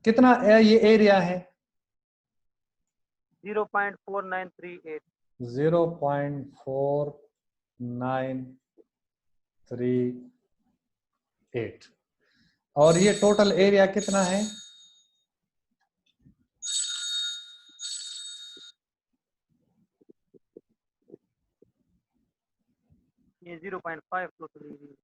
कितना ये एरिया है? 0.4938। 0.4938। और ये टोटल एरिया कितना है? ये 0.5 total area.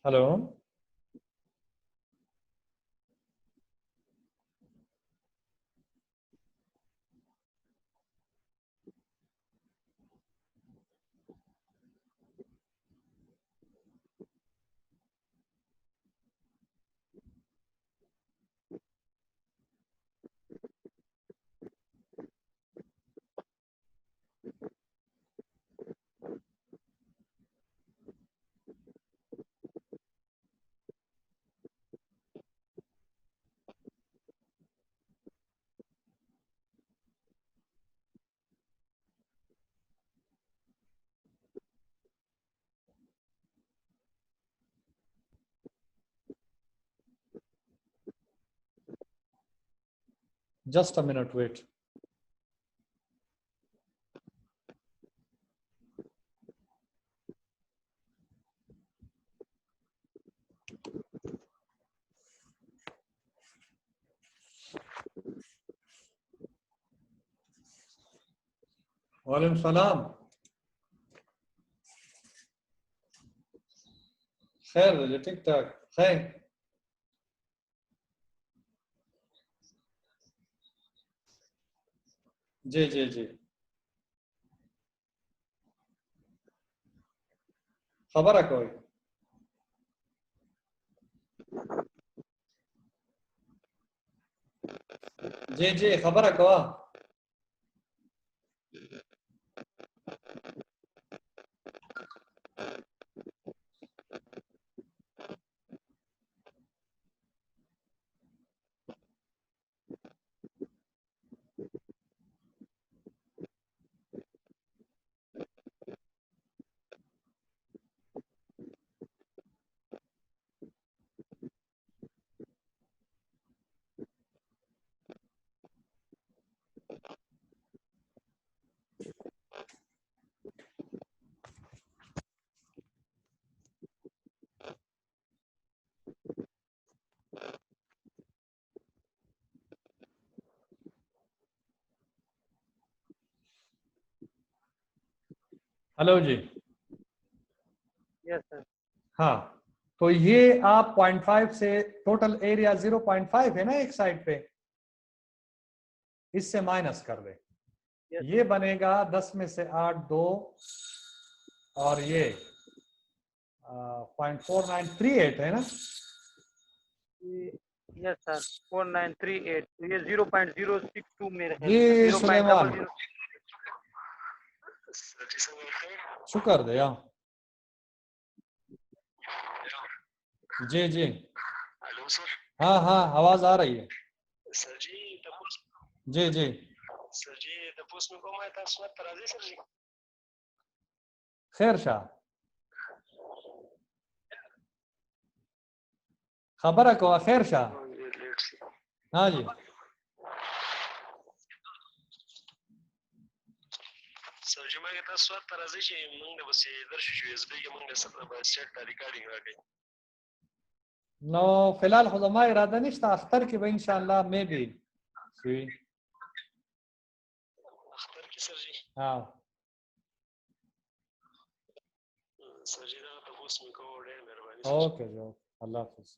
Hello, just a minute wait. वालेकुम सलाम। खैर जी, ठीक ठाक। खैर, जी जी जी, खबर है कोई? जी जी, खबर है कोई? हेलो जी। Yes sir. हाँ, तो ये आप 0.5 से टोटल एरिया 0.5 है ना एक साइड पे, इससे माइनस कर दे। ये बनेगा 10 में से 8 2, और ये 0.4938 है ना? Yes sir, 4938। तो ये 0.062 में जी रहेगा। सुलेमान, 0.00। शुक्र दे या। जी जी, हेलो सर। हाँ हाँ, आवाज आ रही है। सर जी जी जी, सर जी तपोस में को मैं था स्वाद तराजी सर जी। खैर शाह, खबर है को? खैर शाह, हाँ जी। सर जी मैं कहता स्वाद तराजी से मंग बस ये दर्श यूएसबी के मंग सब बस सेट का रिकॉर्डिंग आ गई। नो फिलहाल खुदा इरादा नहीं था अख्तर की भाई, इंशाल्लाह मे भी सी। अख्तर की सर जी। हाँ सर जी दा तपोस में को ढेर मेहरबानी। ओके जी, ओके, अल्लाह हाफिज।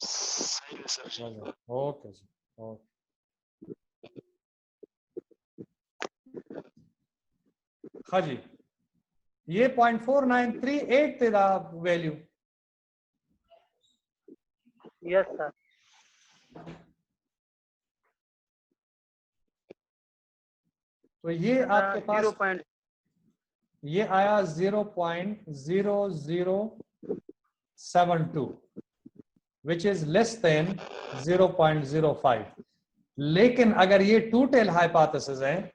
सही है सर जी। ओके जी, ओके। हाँ जी, ये 0.4938 थे दा वैल्यू, यस सर। तो ये आपके पास 0. ये आया 0.0072 विच इज लेस देन 0.05। लेकिन अगर ये टू टेल हाइपोथेसिस है,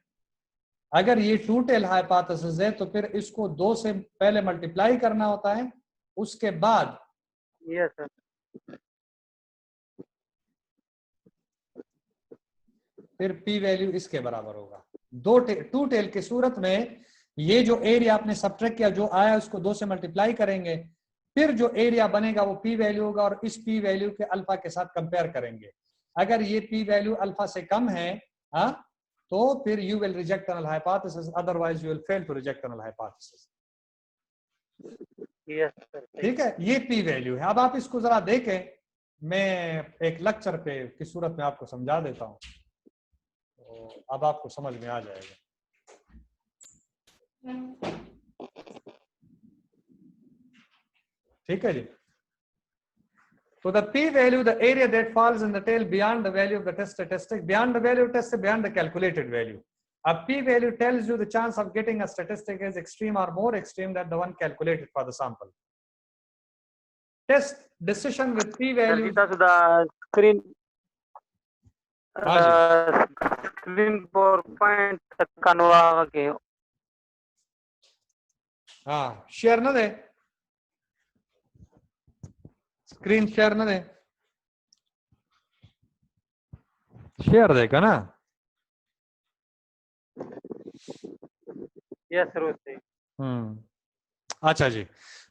अगर ये टू टेल हाइपोथेसिस है तो फिर इसको 2 से पहले मल्टीप्लाई करना होता है, उसके बाद यस सर। फिर पी वैल्यू इसके बराबर होगा। टू टेल की सूरत में ये जो एरिया आपने सब्ट्रैक्ट किया जो आया उसको 2 से मल्टीप्लाई करेंगे, फिर जो एरिया बनेगा वो पी वैल्यू होगा और इस पी वैल्यू के अल्फा के साथ कंपेयर करेंगे। अगर ये पी वैल्यू अल्फा से कम है तो फिर you will reject null hypothesis, otherwise you will fail to reject null hypothesis. Yes sir. ठीक है, ये पी वैल्यू है। अब आप इसको जरा देखें, मैं एक लेक्चर पे की सूरत में आपको समझा देता हूं, तो अब आपको समझ में आ जाएगा। ठीक है जी। So the p-value, the area that falls in the tail beyond the value of the test statistic, beyond the value of test, beyond the calculated value. A p-value tells you the chance of getting a statistic is extreme or more extreme than the one calculated for the sample. Test decision with p-value. सुद्धा screen screen point Kanva के हाँ share न दे, screen share न दे, share देगा ना। Yes sir वैसे। अच्छा जी।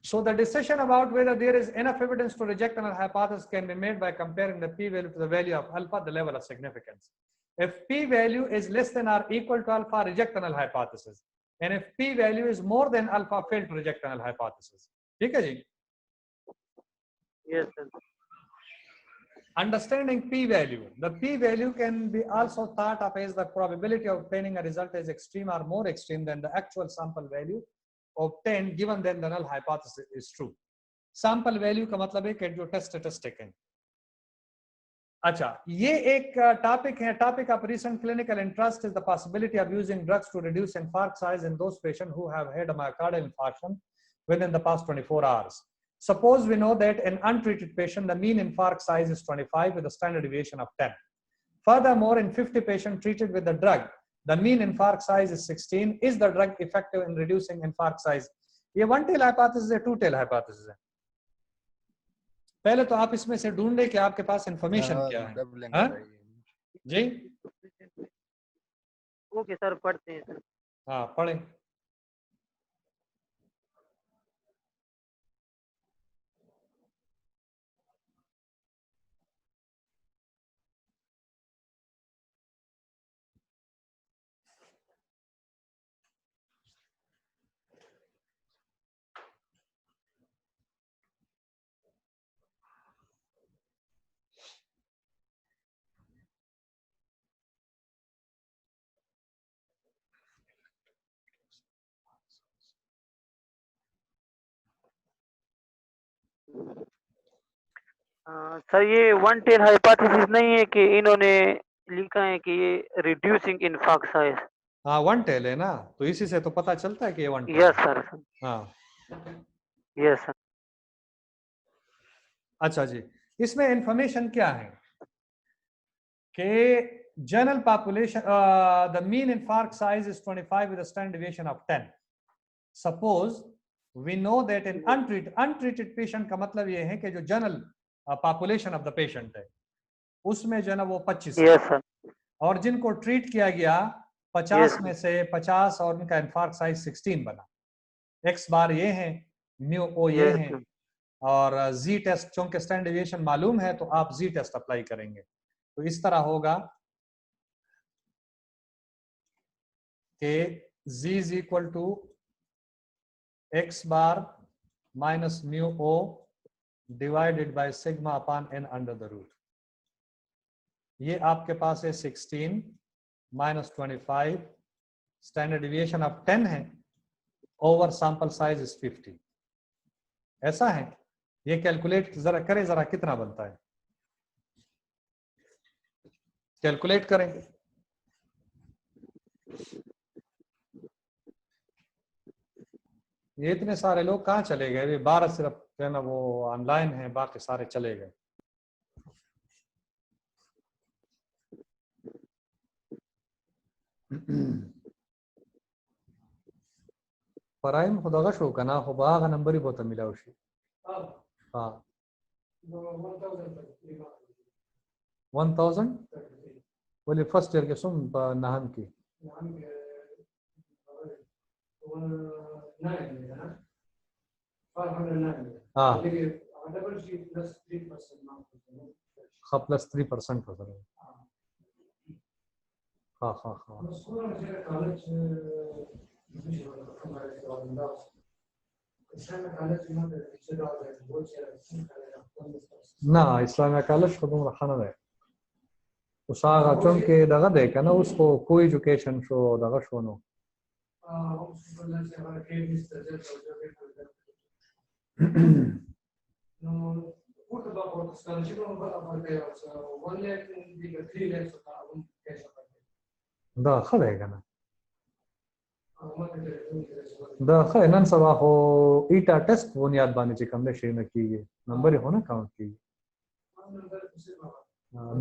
So the decision about whether there is enough evidence to reject a hypothesis can be made by comparing the p-value to the value of alpha, the level of significance. If p-value is less than or equal to alpha, reject a null hypothesis. And if p-value is more than alpha, fail to reject a null hypothesis. ठीक है जी? Yes sir. Understanding p-value. The p-value can be also thought of as the probability of obtaining a result is extreme or more extreme than the actual sample value obtained given that the null hypothesis is true. Sample value का मतलब है कि जो test statistic है। अच्छा, ये एक topic है, topic of recent clinical interest is the possibility of using drugs to reduce infarct size in those patients who have had a myocardial infarction within the past 24 hours. Suppose we know that in untreated patient, the mean infarct size is 25 with a standard deviation of 10. Furthermore, in 50 patients treated with the drug, the mean infarct size is 16. Is the drug effective in reducing infarct size? ये one tail hypothesis है, two tail hypothesis है। पहले तो आप इसमें से ढूंढे कि आपके पास इंफॉर्मेशन क्या है। जी ओके सर, पढ़ते हैं सर। हाँ पढ़ें। सर ये वन टेल हाइपोथेसिस नहीं है कि इन्होंने लिखा है कि ये रिड्यूसिंग इनफार्क्ट साइज। हाँ वन टेल है ना, तो इसी से तो पता चलता है कि ये वन टेल। Yes sir. हाँ यस सर। अच्छा जी, इसमें इंफॉर्मेशन क्या है कि general population the mean infarct size is 25 with a standard deviation of 10. Suppose we know that in untreated patient का मतलब ये है कि जो general population of the patient है उसमें जो है ना वो 25 है। Yes sir. और जिनको ट्रीट किया गया 50 में से 50 और उनका इन्फार्क्ट साइज 16 बना। एक्स बार ये है, म्यू ओ ये है, और जी टेस्ट चूंकि स्टैंडर्ड डेविएशन मालूम है तो आप जी टेस्ट अप्लाई करेंगे। तो इस तरह होगा कि z is equal to x bar minus mu o divided by sigma upon n under the root. ये आपके पास है 16 माइनस 25, स्टैंडर्ड डिविएशन ऑफ 10 है, ओवर सैंपल साइज इज 50। ऐसा है, ये कैलकुलेट जरा करें जरा कितना बनता है। कैलकुलेट करें। ये इतने सारे लोग कहाँ चले गए? अभी 12 सिर्फ जो है ना वो ऑनलाइन है, बाकी सारे चले गए। प्राइम खुदा शो कना हो बागा नंबर ही बहुत मिला उसी। हाँ 1000 बोले फर्स्ट ईयर के सुन नाहन की हाँ प्लस 3% हो सर। हाँ हाँ हाँ ना इस्लामिक कॉलेज को तुम रखना है उसागा चूंकि दगा दे क्या ना उसको कोई एजुकेशन शो दगा शो नो दा खलेगा ना दा खे नन सबा हो ईटा टेस्ट बुनियाद बानी ची कम दे शे न की नंबर हो ना काउंट की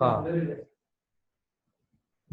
हाँ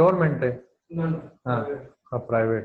गवर्नमेंट है हाँ हाँ private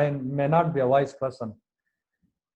I may not be a wise person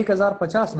1050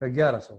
1100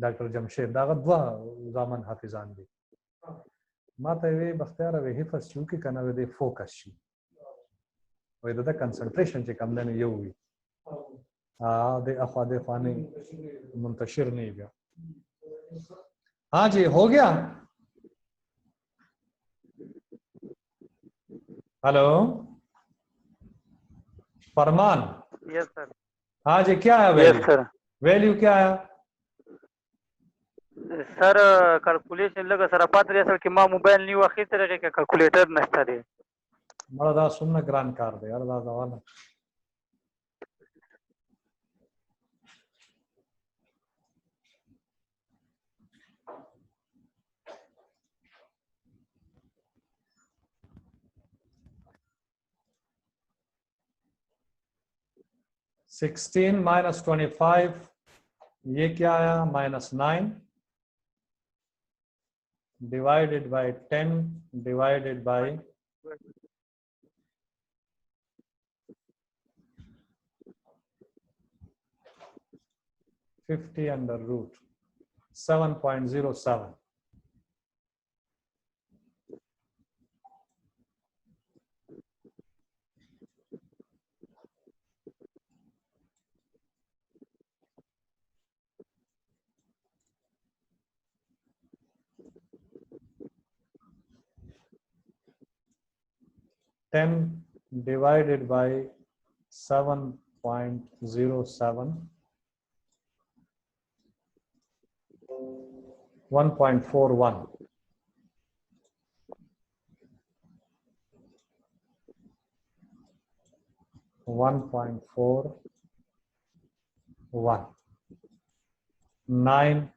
doctor Jamshed दागा द्वा ज़ामन हाफिजान दी माता वे बख्तियार वे हिफज शू की कना वे दे फोकस शी वे दा कंसंट्रेशन चे कम देने यो हुई दे अफादे फाने मुंतशिर नहीं गया। हाँ जी हो गया। हेलो फरमान। Yes sir. हाँ जी क्या है यस वैल्यू? सर। वैल्यू क्या है सर कैलकुलेशन लगा सर पात्र सर कि मा मोबाइल नहीं वाखी तरह के कैलकुलेटर नष्टा दे बड़ा दा सुनना ग्रान कार दे यार दा वाला 16 minus 25 ये क्या आया -9 divided by 10 divided by 50 under root 7.07. Ten divided by 7.07 1.41 1.41 9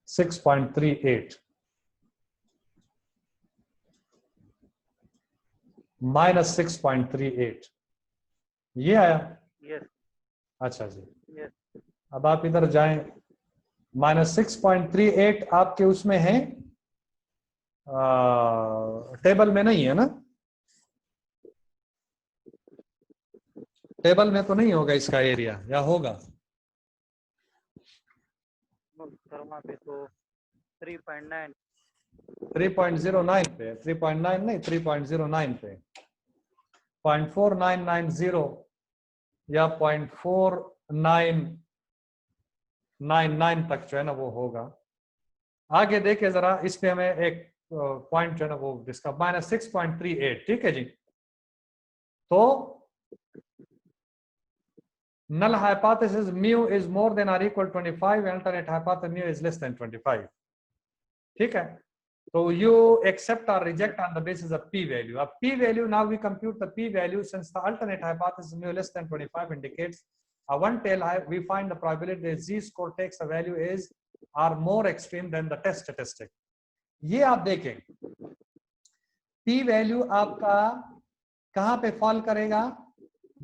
6.38 minus 6.38 ये आया। यस अच्छा जी यस अब आप इधर जाएं -6.38 आपके उसमें है टेबल में नहीं है ना? टेबल में तो नहीं होगा इसका एरिया या होगा? सर वहाँ पे तो 3.9 3.09 पे 3.9 नहीं 3.09 पे 0.4990 या 0.4999 तक जो है ना वो होगा। आगे देखे जरा इस पे हमें एक पॉइंट जो है ना वो जिसका -6.38 ठीक है जी। तो null hypothesis mu is more than or equal 25 alternate hypothesis mu is less than 25 ठीक है। So you accept or reject on the basis of p value. Of p value, now we compute the p value since the alternate hypothesis mu less than 25 indicates a one tail. We find the probability that z score takes a value is are more extreme than the test statistic. ये आप देखें p value आपका कहां पे fall करेगा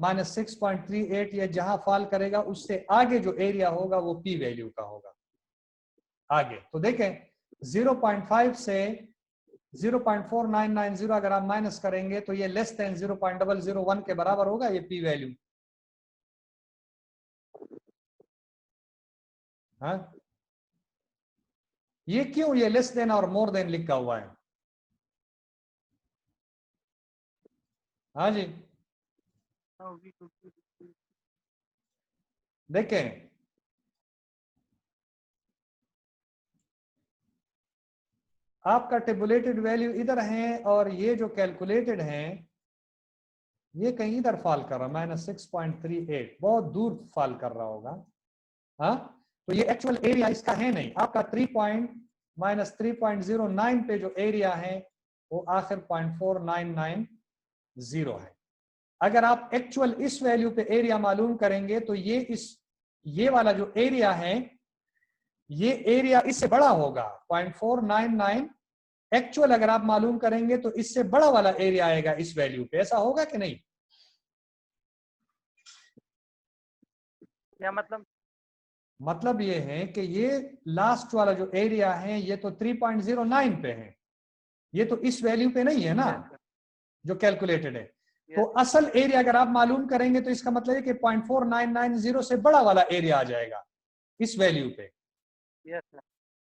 -6.38 या जहां fall करेगा उससे आगे जो एरिया होगा वो p वैल्यू का होगा आगे। तो देखें 0.5 से 0.4990 अगर आप माइनस करेंगे तो ये लेस देन 0.001 के बराबर होगा ये p वैल्यू। हाँ ये क्यों ये लेस देन और मोर देन लिखा हुआ है? हाँ जी देखें आपका टेबुलेटेड वैल्यू इधर है और ये जो कैलकुलेटेड है ये कहीं इधर फॉल कर रहा है -6.38 बहुत दूर फॉल कर रहा होगा। हाँ तो ये एक्चुअल एरिया इसका है नहीं आपका 3.09 पे जो एरिया है वो आखिर 0.4990 है। अगर आप एक्चुअल इस वैल्यू पे एरिया मालूम करेंगे तो ये वाला जो एरिया है ये एरिया इससे बड़ा होगा 0.499 एक्चुअल अगर आप मालूम करेंगे तो इससे बड़ा वाला एरिया आएगा इस वैल्यू पे। ऐसा होगा कि नहीं? क्या मतलब ये है कि ये लास्ट वाला जो एरिया है ये तो 3.09 पे है ये तो इस वैल्यू पे नहीं है ना। जो कैलकुलेटेड है। तो असल एरिया अगर आप मालूम करेंगे तो इसका मतलब है कि 0.4990 से बड़ा वाला एरिया आ जाएगा इस वैल्यू पे।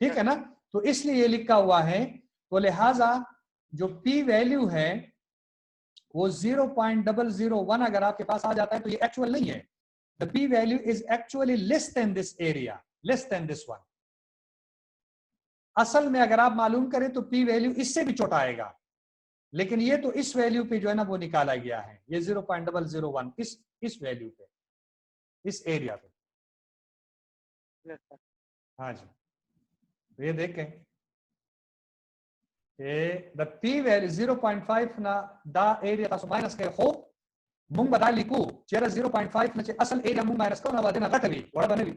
ठीक है ना? तो इसलिए ये लिखा हुआ है। तो लिहाजा जो पी वैल्यू है वो 0.001 अगर आपके पास आ जाता है तो ये एक्चुअल नहीं है। The P value is actually less than this area, less than this one. असल में अगर आप मालूम करें तो पी वैल्यू इससे भी छोटा आएगा, लेकिन ये तो इस वैल्यू पे जो है ना वो निकाला गया है, ये 0.001 इस वैल्यू पे, इस एरिया पे। हाँ जी, तो ये देखें द पी वैल्यू 0.5 ना दा एरिया तासो माइनस के हो मुंग बदालिku चेरा 0.5 ना चे असल एरिया मुंग माइनस को ना वादेना घटवी वड़ा बनेवी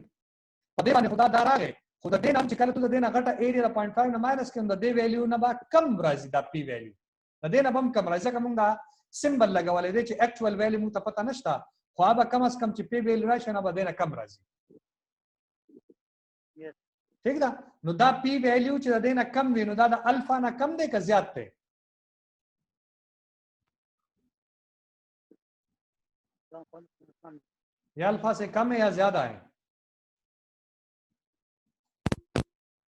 पदे बाने खुदा दारागे खुदा देना हम चिकले तो देना घटा एरिया 0.5 ना माइनस के अंदर दे वैल्यू ना बा कम राजी दा पी वैल्यू ना देना बम कम राजी का मुंगा सिंबल लगा वाले दे चे एक्चुअल वैल्यू मुंग पता नष्टा ख्वाबा कम से कम चे पी वैल्यू राशि ना बा देना कम राजी। ठीक ना? नु दा पी वैल्यू चे देना कम वी नु दा अल्फा ना कम दे का ज्यादा थे। या अल्फा से कम है या ज्यादा है?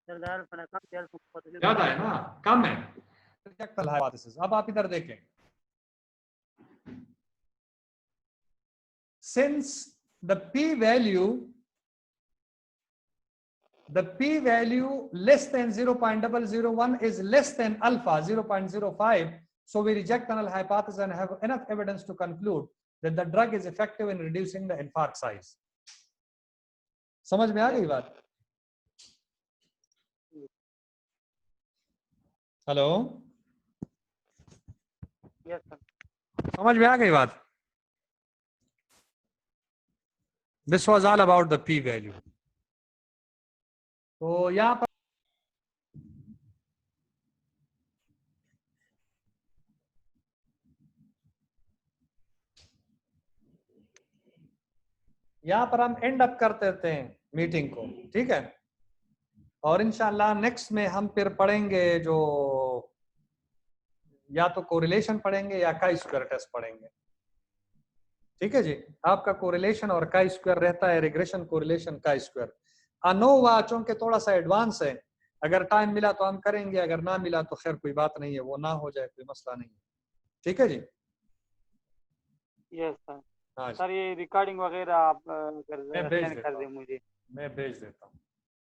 ज्यादा है ना, कम है। अब आप इधर देखें, since the p value less than 0.001 is less than alpha 0.05, so we reject the null hypothesis and have enough evidence to conclude that the drug is effective in reducing the infarct size. समझ में आ गई बात? Hello, समझ में आ गई बात? This was all about the p value. तो यहाँ पर हम एंड अप करते हैं मीटिंग को। ठीक है, और इंशाल्लाह नेक्स्ट में हम फिर पढ़ेंगे जो या तो कोरिलेशन पढ़ेंगे या काई स्क्वायर टेस्ट पढ़ेंगे। ठीक है जी, आपका कोरिलेशन और काई स्क्वायर रहता है, regression correlation chi square. ANOVA चूंकि थोड़ा सा एडवांस है, अगर टाइम मिला तो हम करेंगे, अगर ना मिला तो खैर कोई बात नहीं है, वो ना हो जाए कोई मसला नहीं है। ठीक है जी। Yes sir. हाँ सर ये रिकॉर्डिंग वगैरह आप मैं भेज सेंड कर दें मुझे। मैं भेज देता हूँ।